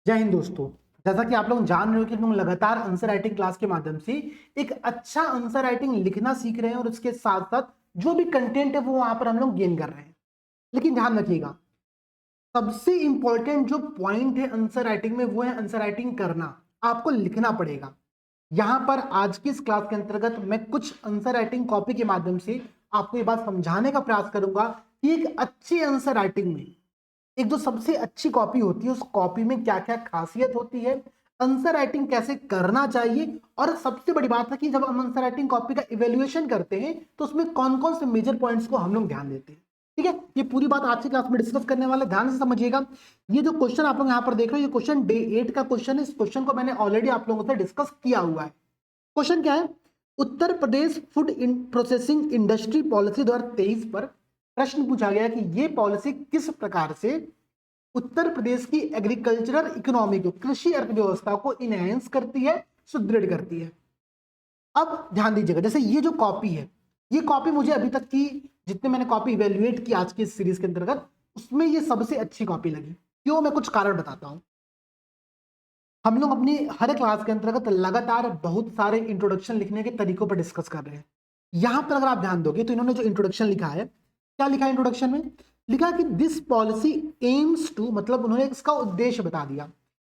जय हिंद दोस्तों। जैसा कि आप लोग जान रहे हो कि हम लोग लगातार आंसर राइटिंग क्लास के माध्यम से एक अच्छा आंसर राइटिंग लिखना सीख रहे हैं और उसके साथ साथ जो भी कंटेंट है वो वहां पर हम लोग गेन कर रहे हैं। लेकिन ध्यान रखिएगा, सबसे इंपॉर्टेंट जो पॉइंट है आंसर राइटिंग में वो है आंसर राइटिंग करना। आपको लिखना पड़ेगा। यहां पर आज की इस क्लास के अंतर्गत मैं कुछ आंसर राइटिंग कॉपी के माध्यम से आपको ये बात समझाने का प्रयास करूंगा कि एक अच्छी आंसर राइटिंग में एक जो सबसे अच्छी कॉपी होती है उस कॉपी में क्या क्या खासियत होती है, आंसर राइटिंग कैसे करना चाहिए, और सबसे बड़ी बात है कि जब हम आंसर राइटिंग कॉपी का इवेल्युएशन करते हैं तो उसमें कौन कौन से मेजर पॉइंट्स को हम लोग ध्यान देते हैं। ठीक है, ये पूरी बात आज की क्लास में डिस्कस करने वाले, ध्यान से समझिएगा। ये जो क्वेश्चन आप लोग यहाँ पर देख रहे हो ये क्वेश्चन डे 8 का क्वेश्चन है। इस क्वेश्चन को मैंने ऑलरेडी आप लोगों से डिस्कस किया हुआ है। क्वेश्चन क्या है? Uttar Pradesh food processing industry policy 2023 पर प्रश्न पूछा गया कि ये पॉलिसी किस प्रकार से उत्तर प्रदेश की एग्रीकल्चरल इकोनॉमी को, कृषि अर्थव्यवस्था को इनहेंस करती है, सुदृढ़ करती है। अब ध्यान दीजिएगा, जैसे ये जो कॉपी है, ये कॉपी मुझे अभी तक की जितने मैंने कॉपी इवेल्युएट की आज की इस सीरीज के अंतर्गत, उसमें ये सबसे अच्छी कॉपी लगी। क्यों? मैं कुछ कारण बताता हूं। हम लोग अपनी हर क्लास के अंतर्गत लगातार बहुत सारे इंट्रोडक्शन लिखने के तरीकों पर डिस्कस कर रहे हैं। यहां पर अगर आप ध्यान दोगे तो इन्होंने जो इंट्रोडक्शन लिखा है, क्या लिखा है इंट्रोडक्शन में? लिखा कि दिस पॉलिसी एम्स टू, मतलब उन्होंने इसका उद्देश्य बता दिया,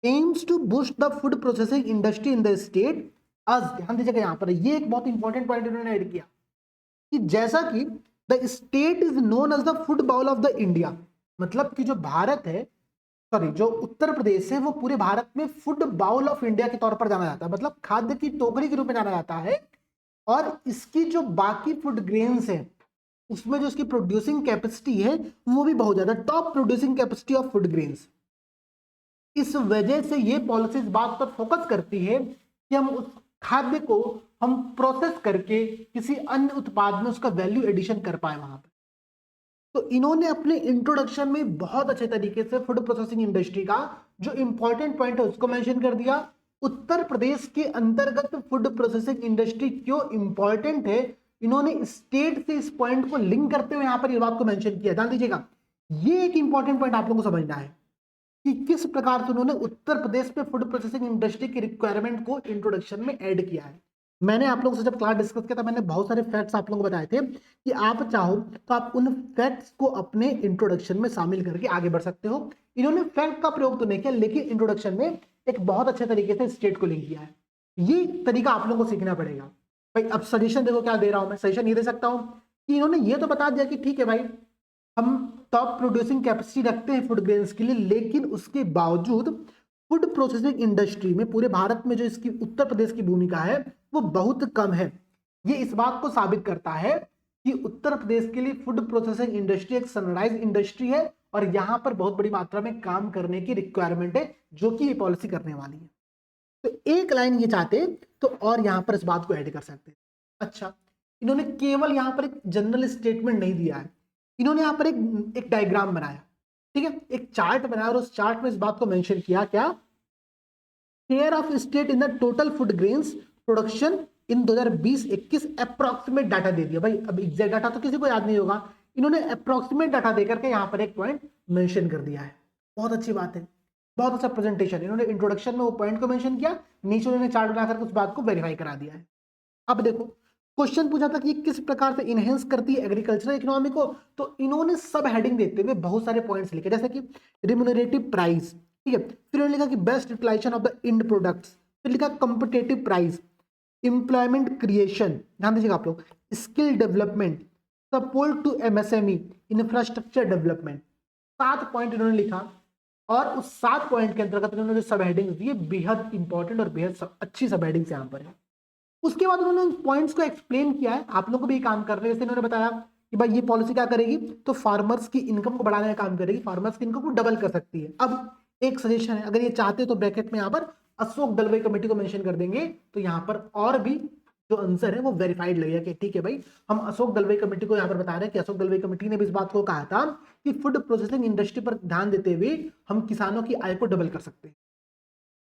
aims to boost the food processing industry in the state. आज ध्यान दीजिएगा, यहां पर ये एक बहुत इंपॉर्टेंट पॉइंट इन्होंने ऐड किया कि जैसा कि the state is known as the food bowl of the India, मतलब कि जो भारत है, सॉरी जो उत्तर प्रदेश है, वो पूरे भारत में फूड बाउल ऑफ इंडिया के तौर पर जाना जाता है, मतलब खाद्य की टोकरी के रूप में जाना जाता है। और इसकी जो बाकी फूड ग्रेन्स है उसमें जो इसकी प्रोड्यूसिंग कैपेसिटी है वो भी बहुत ज्यादा, top producing capacity of food grains. इस वजह से ये पॉलिसी इस बात पर फोकस करती है कि हम उस खाद्य को हम प्रोसेस करके किसी अन्य उत्पाद में उसका वैल्यू एडिशन कर पाए वहां पर। तो इन्होंने अपने इंट्रोडक्शन में बहुत अच्छे तरीके से फूड प्रोसेसिंग इंडस्ट्री का जो इंपॉर्टेंट पॉइंट है उसको मेंशन कर दिया। उत्तर प्रदेश के अंतर्गत फूड प्रोसेसिंग इंडस्ट्री क्यों इंपॉर्टेंट है, इन्होंने स्टेट से इस पॉइंट को लिंक करते हुए यहां पर ये बात को मेंशन किया। ध्यान दीजिएगा, ये एक इंपॉर्टेंट पॉइंट आप लोगों को समझना है कि किस प्रकार से उन्होंने उत्तर प्रदेश में फूड प्रोसेसिंग इंडस्ट्री की रिक्वायरमेंट को इंट्रोडक्शन में ऐड किया है। मैंने आप लोगों से जब क्लास डिस्कस किया था मैंने बहुत सारे फैक्ट्स आप लोगों को बताए थे कि आप चाहो तो आप उन फैक्ट्स को अपने इंट्रोडक्शन में शामिल करके आगे बढ़ सकते हो। इन्होंने फैक्ट का प्रयोग तो नहीं किया लेकिन इंट्रोडक्शन में एक बहुत अच्छे तरीके से स्टेट को लिंक किया है। ये तरीका आप लोगों को सीखना पड़ेगा भाई। अब सजेशन देखो क्या दे रहा हूं मैं, सजेशन ये दे सकता हूं कि इन्होंने ये तो बता दिया कि ठीक है भाई, हम टॉप प्रोड्यूसिंग कैपेसिटी रखते हैं फूड ग्रेन्स के लिए, लेकिन उसके बावजूद फूड प्रोसेसिंग इंडस्ट्री में पूरे भारत में जो इसकी उत्तर प्रदेश की भूमिका है वो बहुत कम है। ये इस बात को साबित करता है कि उत्तर प्रदेश के लिए फूड प्रोसेसिंग इंडस्ट्री एक सनराइज इंडस्ट्री है और यहां पर बहुत बड़ी मात्रा में काम करने की रिक्वायरमेंट है जो कि ये पॉलिसी करने वाली है। तो एक लाइन ये चाहते तो और यहां पर इस बात को ऐड कर सकते हैं। अच्छा, इन्होंने केवल यहां पर एक जनरल स्टेटमेंट नहीं दिया है, इन्होंने यहां पर एक डायग्राम बनाया, ठीक है, एक चार्ट बनाया और उस चार्ट में इस बात को मेंशन किया, क्या? Share of state in the total food grains production in 2020-21 approximate data दे दिया। भाई अब एग्जैक्ट डाटा तो किसी को याद नहीं होगा, इन्होंने अप्रोक्सीमेट डाटा देकर के यहां पर एक पॉइंट मेंशन कर दिया है। बहुत अच्छी बात है, बहुत अच्छा प्रेजेंटेशन। इन्होंने इंट्रोडक्शन में वो पॉइंट को मेंशन किया, नीचे उन्होंने चार्ट बनाकर उस बात को वेरीफाई करा दिया है। अब देखो, क्वेश्चन पूछा था कि किस प्रकार से इनहेंस करती है एग्रीकल्चरल इकोनॉमी को, तो इन्होंने सब हेडिंग देते हुए बहुत सारे पॉइंट्स लिखे, जैसे कि रिम्यूनरेटिव प्राइस, ठीक है, फिर उन्होंने लिखा कि best utilization of the end products, फिर लिखा कॉम्पिटिटिव प्राइस, एम्प्लॉयमेंट क्रिएशन, ध्यान दीजिएगा आप लोग, skill development, support to MSME, infrastructure development. 7 point इन्होंने लिखा और उस 7 पॉइंट के अंतर्गत इन्होंने जो सब हेडिंग दी बेहद इंपॉर्टेंट और बेहद अच्छी सब हेडिंग्स यहाँ पर है। उसके बाद उन्होंने पॉइंट्स को एक्सप्लेन किया है, आप लोग को भी काम कर रहे हैं। जैसे इन्होंने बताया कि भाई ये पॉलिसी क्या करेगी, तो फार्मर्स की इनकम को बढ़ाने का काम करेगी, फार्मर्स की इनकम को डबल कर सकती है। अब एक सजेशन है, अगर ये चाहते हो तो ब्रैकेट में यहाँ पर अशोक दलवाई कमेटी को मेंशन कर देंगे, तो यहाँ पर और भी जो आंसर है वो वेरीफाइड लगेगा कि ठीक है भाई, हम अशोक दलवाई कमेटी को यहाँ पर बता रहे हैं कि अशोक दलवाई कमेटी ने भी इस बात को कहा था कि फूड प्रोसेसिंग इंडस्ट्री पर ध्यान देते हुए हम किसानों की आय को डबल कर सकते हैं।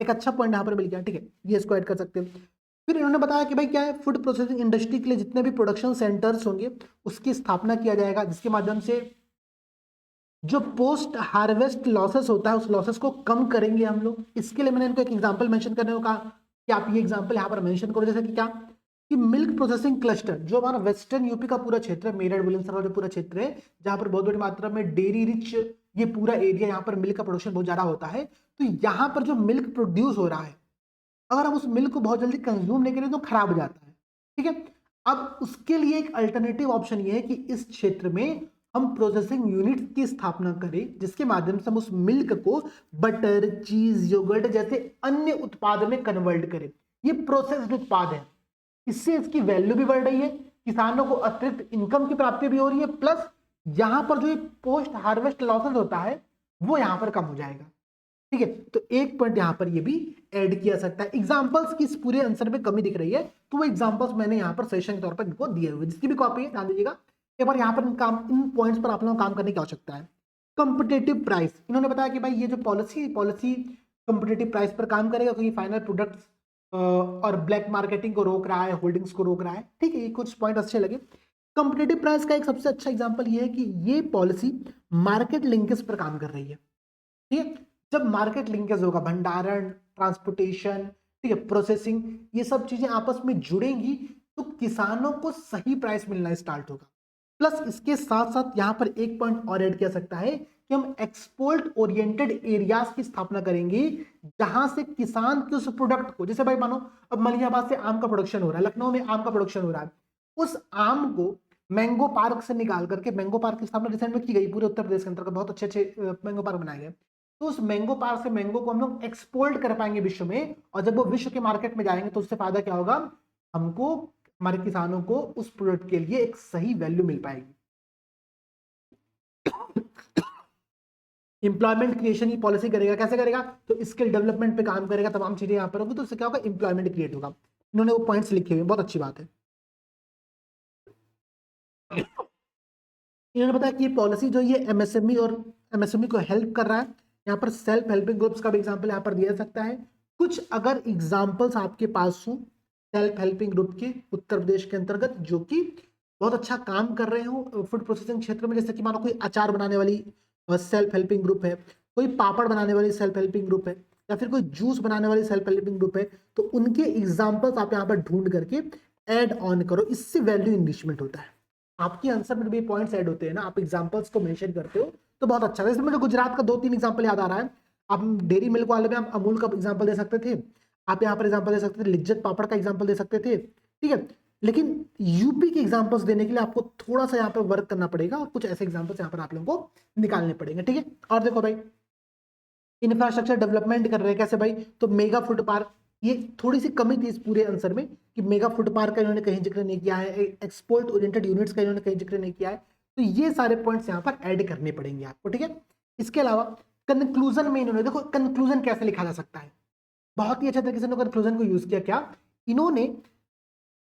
एक अच्छा पॉइंट यहाँ पर मिल गया, ठीक है, ये इसको ऐड कर सकते हैं। फिर इन्होंने बताया कि भाई क्या है, फूड प्रोसेसिंग इंडस्ट्री के लिए जितने भी प्रोडक्शन सेंटर्स होंगे उसकी स्थापना किया जाएगा, जिसके माध्यम से जो पोस्ट हार्वेस्ट लॉसेस होता है उस लॉसेस को कम करेंगे हम लोग। इसके लिए मैंने इनको एक एग्जांपल मेंशन करने को कहा कि आप ये एग्जांपल यहाँ पर मेंशन करो, जैसे कि क्या कि मिल्क प्रोसेसिंग क्लस्टर, जो हमारा वेस्टर्न यूपी का पूरा क्षेत्र है, मेरठ बुलंदशहर जो पूरा क्षेत्र है, जहाँ पर बहुत बड़ी मात्रा में डेयरी रिच ये पूरा एरिया, यहाँ पर मिल्क का प्रोडक्शन बहुत ज्यादा होता है। तो यहाँ पर जो मिल्क प्रोड्यूस हो रहा है, अगर हम उस मिल्क को बहुत जल्दी कंज्यूम नहीं करें तो खराब हो जाता है, ठीक है। अब उसके लिए एक अल्टरनेटिव ऑप्शन ये है कि इस क्षेत्र में हम प्रोसेसिंग यूनिट की स्थापना करें, जिसके माध्यम से हम उस मिल्क को बटर, चीज, योगर्ट जैसे अन्य उत्पाद में कन्वर्ट करें। ये प्रोसेस्ड उत्पाद है, इससे इसकी वैल्यू भी बढ़ रही है, किसानों को अतिरिक्त इनकम की प्राप्ति भी हो रही है, प्लस यहां पर जो पोस्ट हार्वेस्ट लॉसेस होता है वो यहां पर कम हो जाएगा, ठीक है। तो एक पॉइंट यहां पर ये भी ऐड किया सकता है। एग्जांपल्स की इस पूरे आंसर में कमी दिख रही है, तो वो एग्जांपल्स मैंने यहां पर सजेशन के तौर पर इनको दिए हुए, जिसकी भी कॉपी है ध्यान दीजिएगा। एक बार यहां पर इन पॉइंट्स पर आप लोगों को काम करने की आवश्यकता है। कंपिटेटिव प्राइस, इन्होंने बताया कि भाई ये जो पॉलिसी कंपिटेटिव प्राइस पर काम करेगा, क्योंकि फाइनल प्रोडक्ट्स और ब्लैक मार्केटिंग को रोक रहा है, होल्डिंग्स को रोक रहा है, ठीक है। ये कुछ पॉइंट अच्छे लगे। कंपिटेटिव प्राइस का एक सबसे अच्छा एग्जांपल ये है कि ये पॉलिसी मार्केट लिंकेज पर काम कर रही है, ठीक है। जब मार्केट लिंकेज होगा, भंडारण, ट्रांसपोर्टेशन, ठीक है, प्रोसेसिंग, ये सब चीजें आपस में जुड़ेंगी तो किसानों को सही प्राइस मिलना स्टार्ट होगा। प्लस इसके साथ साथ यहां पर एक पॉइंट और ऐड किया सकता है कि हम एक्सपोर्ट ओरिएंटेड एरियाज की स्थापना करेंगे, जहां से किसान के उस प्रोडक्ट को, जैसे भाई मानो अब मलियाबाद से आम का प्रोडक्शन हो रहा है, लखनऊ में आम का प्रोडक्शन हो रहा है, उस आम को मैंगो पार्क से निकाल करके, मैंगो पार्क की स्थापना रिसेंट में की गई पूरे उत्तर प्रदेश के अंतर्गत, बहुत अच्छे अच्छे मैंगो पार्क बनाए गए। तो उस मैंगो पार्क से मैंगो को हम लोग एक्सपोर्ट कर पाएंगे विश्व में, और जब वो विश्व के मार्केट में जाएंगे तो उससे फायदा क्या होगा, हमको, हमारे किसानों को उस प्रोडक्ट के लिए एक सही वैल्यू मिल पाएगी। इंप्लॉयमेंट क्रिएशन की पॉलिसी करेगा, कैसे करेगा, तो स्किल डेवलपमेंट पे काम करेगा, तमाम चीजें यहां पर होगी, तो उससे क्या होगा, इंप्लॉयमेंट क्रिएट होगा। इन्होंने वो पॉइंट्स लिखे हुए, बहुत अच्छी बात है। इन्होंने बताया कि ये पॉलिसी जो ये एमएसएमई और एमएसएमई को हेल्प कर रहा है। यहाँ पर सेल्फ हेल्पिंग ग्रुप्स का भी एग्जांपल यहाँ पर दिया जा सकता है। कुछ अगर एग्जांपल्स आपके पास हो सेल्फ हेल्पिंग ग्रुप के उत्तर प्रदेश के अंतर्गत, जो कि बहुत अच्छा काम कर रहे हो फूड प्रोसेसिंग क्षेत्र में, जैसे कि मानो कोई अचार बनाने वाली सेल्फ हेल्पिंग ग्रुप है, कोई पापड़ बनाने वाली सेल्फ हेल्पिंग ग्रुप है, या फिर कोई जूस बनाने वाली सेल्फ हेल्पिंग ग्रुप है, तो उनके एग्जाम्पल्स आप यहाँ पर ढूंढ करके ऐड ऑन करो, इससे वैल्यू इंक्रीमेंट होता है। आपके आंसर में भी पॉइंट्स ऐड होते हैं ना, आप एग्जांपल्स को मेंशन करते हो तो बहुत अच्छा है। जैसे मुझे गुजरात का 2-3 एग्जांपल याद आ रहा है। आप डेयरी मिल्क वाले में आप अमूल का एग्जांपल दे सकते थे, आप यहाँ पर एग्जांपल दे सकते थे, लिज्जत पापड़ का एग्जांपल दे सकते थे, ठीक है। लेकिन यूपी के एग्जांपल्स देने के लिए आपको थोड़ा सा यहाँ पर वर्क करना पड़ेगा, और कुछ ऐसे एग्जांपल्स यहाँ पर आप लोगों को निकालने पड़ेंगे, ठीक है। और देखो भाई, इंफ्रास्ट्रक्चर डेवलपमेंट कर रहे हैं, कैसे भाई, तो मेगा फूड पार्क, ये थोड़ी सी कमी थी इस पूरे आंसर में कि मेगा फूड पार्क का इन्होंने कहीं जिक्र नहीं किया है, एक्सपोर्ट ओरिएंटेड यूनिट्स का इन्होंने कहीं जिक्र नहीं किया है, तो ये सारे पॉइंट्स यहाँ पर ऐड करने पड़ेंगे आपको, ठीक है। इसके अलावा कंक्लूजन में इन्होंने, देखो कंक्लूजन कैसे लिखा जा सकता है, बहुत ही अच्छे तरीके से कंक्लूजन को यूज किया। क्या इन्होंने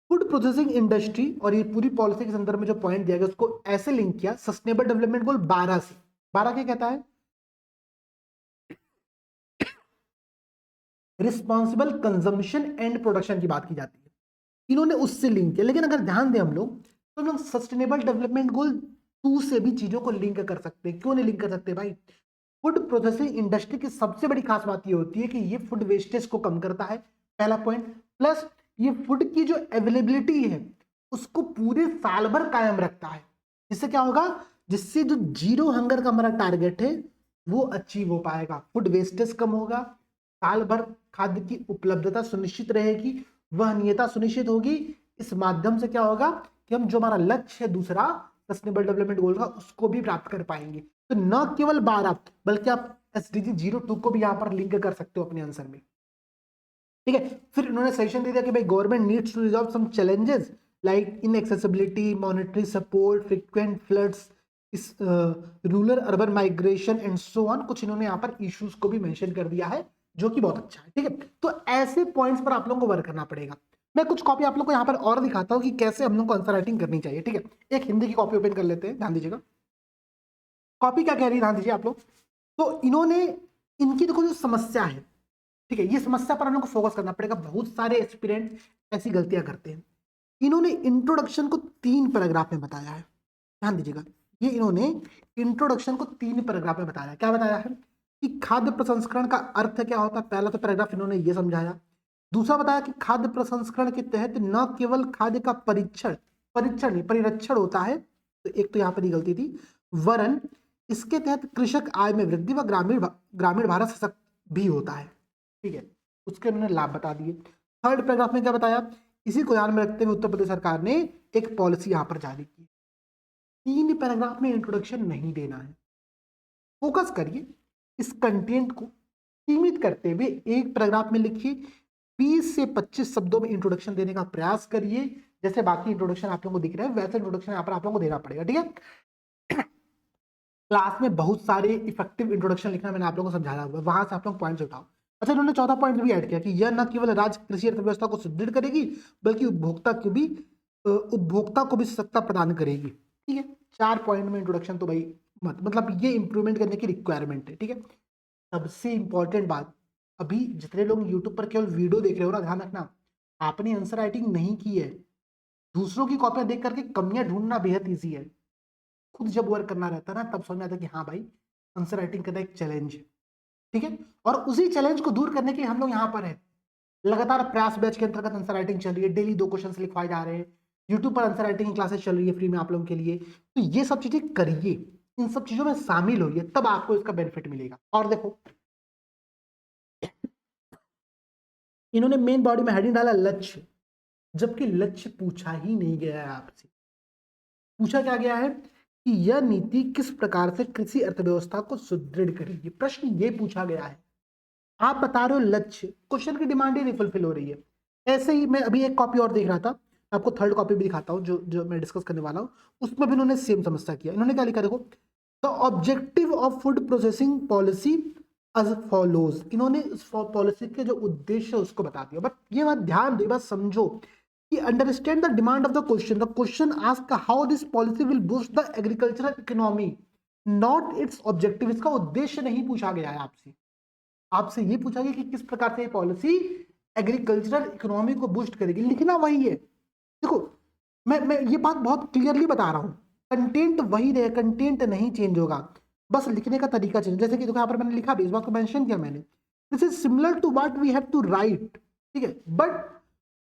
फूड प्रोसेसिंग इंडस्ट्री और ये पूरी पॉलिसी के संदर्भ में जो पॉइंट दिया गया उसको ऐसे लिंक किया सस्टेनेबल डेवलपमेंट गोल 12 से। 12 क्या कहता है, रिस्पॉन्सिबल कंजम्पशन एंड प्रोडक्शन की बात की जाती है, इन्होंने उससे लिंक किया। लेकिन अगर ध्यान दें हम लोग, तो हम लोग सस्टेनेबल डेवलपमेंट गोल 2 से भी चीजों को लिंक कर सकते हैं। क्यों नहीं लिंक कर सकते भाई, फूड प्रोसेसिंग इंडस्ट्री की सबसे बड़ी खास बात ये होती है कि ये फूड वेस्टेज को कम करता है, पहला पॉइंट, प्लस ये फूड की जो अवेलेबिलिटी है उसको पूरे साल भर कायम रखता है। जिससे क्या होगा, जिससे जो जीरो हंगर का हमारा टारगेट है वो अचीव हो पाएगा, फूड वेस्टेज कम होगा, साल भर खाद्य की उपलब्धता सुनिश्चित रहेगी, वहनीयता सुनिश्चित होगी। इस माध्यम से क्या होगा कि हम जो हमारा लक्ष्य है दूसरा सस्टेनेबल डेवलपमेंट गोल का, उसको भी प्राप्त कर पाएंगे। तो न केवल 12 बल्कि आप SDG 02 को भी यहां पर लिंक कर सकते हो अपने आंसर में, ठीक है। फिर उन्होंने सजेशन दे दिया कि भाई government needs to resolve some challenges like inaccessibility, monetary support, frequent floods, इस rural urban migration and so on. कुछ इन्होंने यहाँ पर इश्यूज को भी मेंशन कर दिया है, जो कि बहुत अच्छा है, ठीक है। तो ऐसे पॉइंट्स पर आप लोगों को वर्क करना पड़ेगा। मैं कुछ कॉपी आप लोग को यहाँ पर और दिखाता हूँ कि कैसे हम लोग को आंसर राइटिंग करनी चाहिए, ठीक है। एक हिंदी की कॉपी ओपन कर लेते हैं, ध्यान दीजिएगा कॉपी क्या कह रही है, ध्यान दीजिए आप लोग। तो इन्होंने, इनकी देखो जो समस्या है, ठीक है, ये समस्या पर हम लोग को फोकस करना पड़ेगा। बहुत सारे एस्पिरेंट ऐसी गलतियां करते हैं। इन्होंने इंट्रोडक्शन को 3 पैराग्राफ में बताया है, ध्यान दीजिएगा। ये इन्होंने इंट्रोडक्शन को 3 पैराग्राफ में बताया। क्या बताया है कि खाद्य प्रसंस्करण का अर्थ क्या होता है। पहला तो पैराग्राफ इन्होंने ये समझाया। दूसरा बताया कि खाद्य प्रसंस्करण के तहत न केवल खाद्य का परीक्षण परीक्षण नहीं परिरक्षण होता है, तो एक तो यहाँ पर ही गलती थी, वरन इसके तहत कृषक आय में वृद्धि व ग्रामीण भारत सशक्त भी होता है। ठीक है, उसके उन्होंने लाभ बता दिए। थर्ड पैराग्राफ में क्या बताया, इसी को ध्यान में रखते हुए उत्तर प्रदेश सरकार ने एक पॉलिसी यहाँ पर जारी की। 3 पैराग्राफ में इंट्रोडक्शन नहीं देना है, फोकस करिए, इस कंटेंट को सीमित करते हुए एक पैराग्राफ में लिखिए, 20 से 25 शब्दों में इंट्रोडक्शन देने का प्रयास करिए। जैसे बाकी इंट्रोडक्शन आप लोगों को दिख रहा है वैसे इंट्रोडक्शन यहाँ पर आप लोगों को देना पड़ेगा। ठीक है, क्लास में बहुत सारे इफेक्टिव इंट्रोडक्शन लिखना मैंने आप लोगों को समझाया हुआ है, वहां से आप लोग पॉइंट्स उठाओ। अच्छा, इन्होंने चौथा पॉइंट भी ऐड किया कि यह न केवल राज्य कृषि अर्थव्यवस्था को सुदृढ़ करेगी बल्कि उपभोक्ता को भी सशक्ता प्रदान करेगी। ठीक है, 4 पॉइंट में इंट्रोडक्शन तो भाई मतलब ये इंप्रूवमेंट करने की रिक्वायरमेंट है। ठीक है, सबसे इंपॉर्टेंट बात, अभी जितने लोग यूट्यूब पर केवल वीडियो देख रहे हो ना, ध्यान रखना, आपने आंसर राइटिंग नहीं की है। दूसरों की कॉपियां देख करके कमियां ढूंढना बेहद ईजी है, खुद जब वर्क करना रहता है ना तब समझ में आता है कि हाँ भाई, आंसर राइटिंग करना एक चैलेंज है। ठीक है, और उसी चैलेंज को दूर करने के लिए हम लोग यहाँ पर हैं। लगातार प्रयास बैच के अंतर्गत आंसर राइटिंग चल रही है, डेली 2 क्वेश्चंस लिखवाए जा रहे हैं, यूट्यूब पर आंसर राइटिंग की क्लासेस चल रही है फ्री में आप लोगों के लिए। तो ये सब चीजें करिए, इन सब चीजों में शामिल होइए, तब आपको इसका बेनिफिट मिलेगा। और देखो, इन्होंने मेन बॉडी में हेडिंग डाला लक्ष्य, जबकि लक्ष्य पूछा ही नहीं गया है आपसे। पूछा क्या गया है कि यह नीति किस प्रकार से कृषि अर्थव्यवस्था को सुदृढ़ करेगी, प्रश्न ये पूछा गया है। आप बता रहे हो लक्ष्य, क्वेश्चन की डिमांड ही नहीं फुलफिल हो रही है। ऐसे ही मैं अभी एक कॉपी और देख रहा था, आपको थर्ड कॉपी भी दिखाता हूँ जो मैं डिस्कस करने वाला हूँ, उसमें भी इन्होंने सेम समस्या किया। इन्होंने क्या लिखा देखो, the objective of food processing policy as follows. इन्होंने इस पॉलिसी के जो उद्देश्य है उसको बता दिया, बट ये बात ध्यान दो, बात समझो कि understand the demand of the question ask how this policy will boost the agricultural economy, not it's objective. इसका उद्देश्य नहीं पूछा गया है आपसे, आपसे ये पूछा गया कि किस प्रकार से ये पॉलिसी एग्रीकल्चरल इकोनॉमी को बूस्ट करेगी, लिखना वही है। देखो, मैं ये बात बहुत क्लियरली बता रहा हूँ, कंटेंट वही रहे, कंटेंट नहीं चेंज होगा, बस लिखने का तरीका चेंज। जैसे कि देखो यहाँ पर मैंने लिखा भी, इस बात को मेंशन किया मैंने, this is similar to what we have to write. ठीक है, बट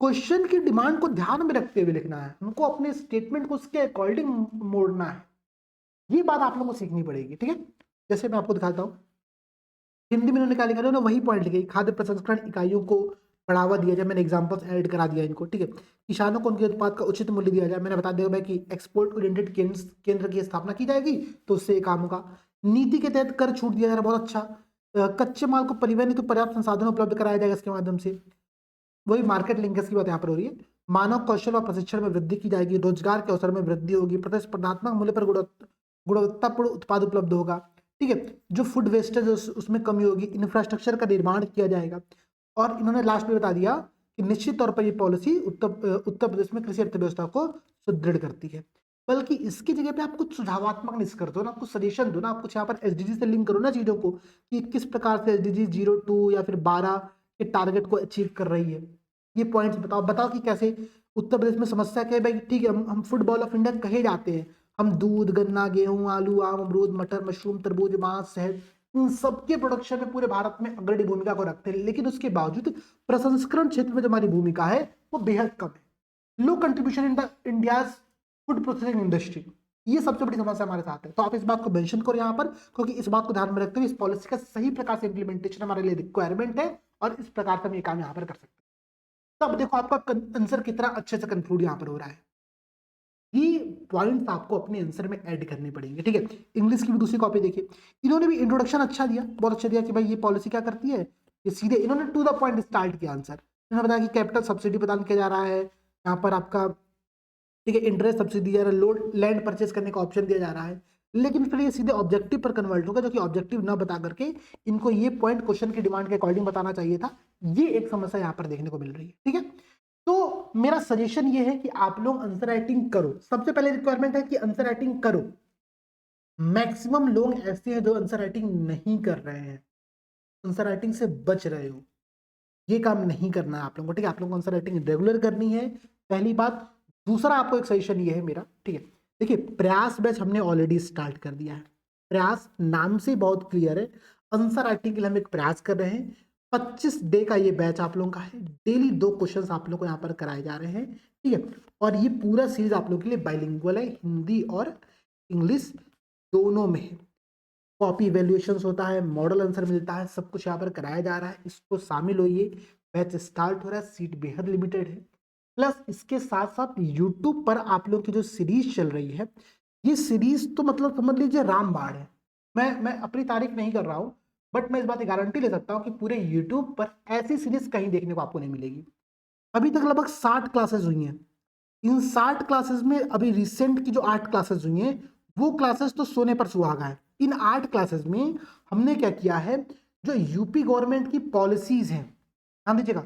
क्वेश्चन की डिमांड को ध्यान में रखते हुए लिखना है, हमको अपने स्टेटमेंट को उसके अकॉर्डिंग मोड़ना है। ये बात आप लोगों को सीखनी पड़ेगी। ठीक है, जैसे मैं आपको दिखाता हूँ, हिंदी में उन्होंने क्या लिखा है, वही पॉइंट लिखे, खाद्य प्रसंस्करण इकाइयों को बढ़ावा दिया जाए, मैंने एग्जांपल्स ऐड करा दिया इनको। ठीक है, किसानों को उनके उत्पाद का उचित मूल्य दिया जाए, मैंने बता दिया भाई कि एक्सपोर्ट ओरिएंटेड केंद्र की स्थापना की जाएगी, तो उससे काम होगा। नीति के तहत कर छूट दिया जा रहा है, बहुत अच्छा। कच्चे माल को परिवहन हेतु पर्याप्त संसाधन उपलब्ध कराया जाएगा इसके माध्यम से, वही मार्केट लिंकेज की बात यहाँ पर हो रही है। मानव कौशल और प्रशिक्षण में वृद्धि की जाएगी, रोजगार के अवसर में वृद्धि होगी, प्रतिस्पर्धात्मक मूल्य पर गुणवत्तापूर्ण उत्पाद उपलब्ध होगा। ठीक है, जो फूड वेस्टेज उसमें कमी होगी, इंफ्रास्ट्रक्चर का निर्माण किया जाएगा। और इन्होंने लास्ट में बता दिया कि निश्चित तौर पर ये पॉलिसी उत्तर प्रदेश में कृषि अर्थव्यवस्था को सुदृढ़ करती है। बल्कि इसकी जगह पे आप कुछ सुझावात्मक निष्कर्ष दो ना, कुछ सजेशन दो ना, आप कुछ यहाँ पर एसडीजी से लिंक करो ना चीजों को, कि किस प्रकार से एसडीजी 02 या फिर 12 के टारगेट को अचीव कर रही है। ये पॉइंट्स बताओ, बताओ कि कैसे उत्तर प्रदेश में समस्या क्या है भाई। ठीक है, हम फुटबॉल ऑफ इंडिया कहे जाते हैं, हम दूध, गन्ना, गेहूं, आलू, आम, अमरूद, मटर, मशरूम, तरबूज, मांस, शहद, इन सबके प्रोडक्शन में पूरे भारत में अग्रणी भूमिका को रखते हैं, लेकिन उसके बावजूद प्रसंस्करण क्षेत्र में जो हमारी भूमिका है वो बेहद कम है। Low contribution in the India's food processing industry, ये सबसे बड़ी समस्या हमारे साथ है। तो आप इस बात को मेंशन करो यहाँ पर, क्योंकि इस बात को ध्यान में रखते हुए इस पॉलिसी का सही प्रकार से इंप्लीमेंटेशन हमारे लिए रिक्वायरमेंट है, और इस प्रकार से हम ये काम यहाँ पर कर सकते हैं। तब देखो आपका आंसर कितना अच्छे से कंक्लूड यहाँ पर हो रहा है। ये पॉइंट्स आपको अपने आंसर में ऐड करने पड़ेंगे। ठीक है, इंग्लिश की भी दूसरी कॉपी देखिए, इन्होंने भी इंट्रोडक्शन अच्छा दिया, बहुत अच्छा दिया कि भाई ये पॉलिसी क्या करती है। ये सीधे इन्होंने टू द पॉइंट स्टार्ट किया आंसर। इन्होंने बताया कि कैपिटल सब्सिडी प्रदान किया जा रहा है यहाँ पर आपका, ठीक है, इंटरेस्ट सब्सिडी दिया जा रहा है, लोड लैंड परचेस करने का ऑप्शन दिया जा रहा है, लेकिन फिर ये सीधे ऑब्जेक्टिव पर कन्वर्ट होगा, जो कि ऑब्जेक्टिव ना बता करके इनको ये पॉइंट क्वेश्चन की डिमांड के अकॉर्डिंग बताना चाहिए था। ये एक समस्या यहाँ पर देखने को मिल रही है। ठीक है, तो मेरा सजेशन ये है कि आप लोग आंसर राइटिंग करो, सबसे पहले रिक्वायरमेंट है कि आंसर राइटिंग करो। मैक्सिमम लोग ऐसे हैं जो आंसर राइटिंग नहीं कर रहे हैं, आंसर राइटिंग से बच रहे हो, ये काम नहीं करना है आप लोगों को। ठीक है, आप लोगों को आंसर राइटिंग रेगुलर करनी है, पहली बात। दूसरा आपको एक सजेशन ये है मेरा, ठीक है, देखिए प्रयास बैच हमने ऑलरेडी स्टार्ट कर दिया है। प्रयास नाम से बहुत क्लियर है, आंसर राइटिंग के लिए हम एक प्रयास कर रहे हैं। 25 डे का ये बैच आप लोगों का है। डेली 2 क्वेश्चंस आप लोगों को यहाँ पर कराए जा रहे हैं, ठीक है। और ये पूरा सीरीज आप लोगों के लिए बाइलिंगुअल है, हिंदी और इंग्लिश दोनों में है। कॉपी वैल्यूएशंस होता है, मॉडल आंसर मिलता है, सब कुछ यहाँ पर कराया जा रहा है। इसको शामिल होइए, बैच स्टार्ट हो रहा है, सीट बेहद लिमिटेड है। प्लस इसके साथ साथ यूट्यूब पर आप लोग की जो सीरीज चल रही है, ये सीरीज तो मतलब समझ लीजिए रामबाण है। मैं अपनी तारीफ नहीं कर रहा हूँ, बट मैं इस बात की गारंटी ले सकता हूँ कि पूरे यूट्यूब पर ऐसी सीरीज कहीं देखने को आपको नहीं मिलेगी। अभी तक लगभग 60 क्लासेस हुई हैं। इन 60 क्लासेस में अभी रिसेंट की जो 8 क्लासेस हुई हैं, वो क्लासेस तो सोने पर सुहागा है। इन 8 क्लासेस में हमने क्या किया है, जो यूपी गवर्नमेंट की पॉलिसीज हैं, ध्यान दीजिएगा,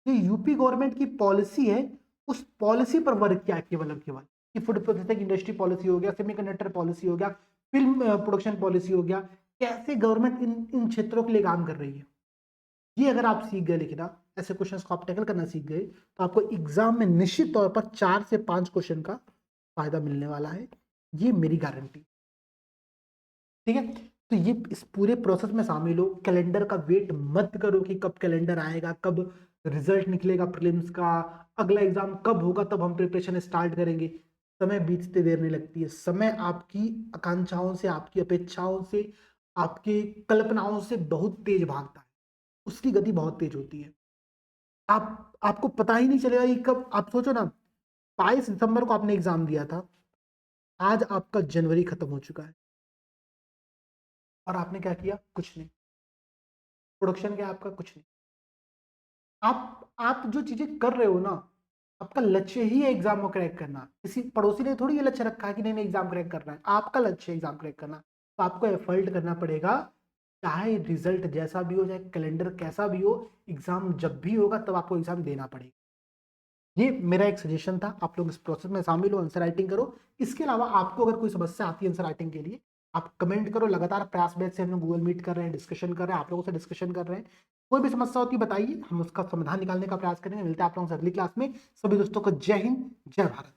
जो यूपी गवर्नमेंट की पॉलिसी है उस पॉलिसी पर वर्क किया केवल केवल, कि फूड प्रोसेसिंग इंडस्ट्री पॉलिसी हो गया, सेमीकंडक्टर पॉलिसी हो गया, फिल्म प्रोडक्शन पॉलिसी हो गया, कैसे गवर्नमेंट इन क्षेत्रों के लिए काम कर रही है। ये अगर आप सीख गए लिखना, ऐसे क्वेश्चंस को आप टैकल करना सीख गए, तो आपको एग्जाम में निश्चित तौर पर 4 से 5 क्वेश्चन का फायदा मिलने वाला है। ये मेरी गारंटी, ठीक है। तो ये इस पूरे प्रोसेस में शामिल हो। कैलेंडर का वेट मत करो कि कब कैलेंडर आएगा, कब रिजल्ट निकलेगा प्रीलिम्स का, अगला एग्जाम कब होगा तब हम प्रिपरेशन स्टार्ट करेंगे। समय बीतते देर नहीं लगती है। समय आपकी आकांक्षाओं से, आपकी अपेक्षाओं से, आपकी कल्पनाओं से बहुत तेज भागता है। उसकी गति बहुत तेज होती है। आपको पता ही नहीं चलेगा कि कब, आप सोचो ना, 22 दिसंबर को आपने एग्जाम दिया था, आज आपका जनवरी खत्म हो चुका है और आपने क्या किया? कुछ नहीं। प्रोडक्शन क्या है आपका? कुछ नहीं। आप जो चीजें कर रहे हो ना, आपका लक्ष्य ही है एग्जाम को क्रैक करना। किसी पड़ोसी ने थोड़ी ये लक्ष्य रखा है कि नहीं नहीं एग्जाम क्रैक करना है, आपका लक्ष्य है एग्जाम क्रैक करना। तो आपको एफर्ट करना पड़ेगा, चाहे रिजल्ट जैसा भी हो, चाहे कैलेंडर कैसा भी हो, एग्जाम जब भी होगा तब आपको एग्जाम देना पड़ेगा। ये मेरा एक सजेशन था, आप लोग इस प्रोसेस में शामिल हो, आंसर राइटिंग करो। इसके अलावा आपको अगर कोई समस्या आती है आंसर राइटिंग के लिए, आप कमेंट करो। लगातार प्रयास बैच से हम लोग गूगल मीट कर रहे हैं, डिस्कशन कर रहे हैं, आप लोगों से डिस्कशन कर रहे हैं। कोई भी समस्या होती है बताइए, हम उसका समाधान निकालने का प्रयास करेंगे। मिलते हैं आप लोगों से अगली क्लास में। सभी दोस्तों को जय हिंद, जय भारत।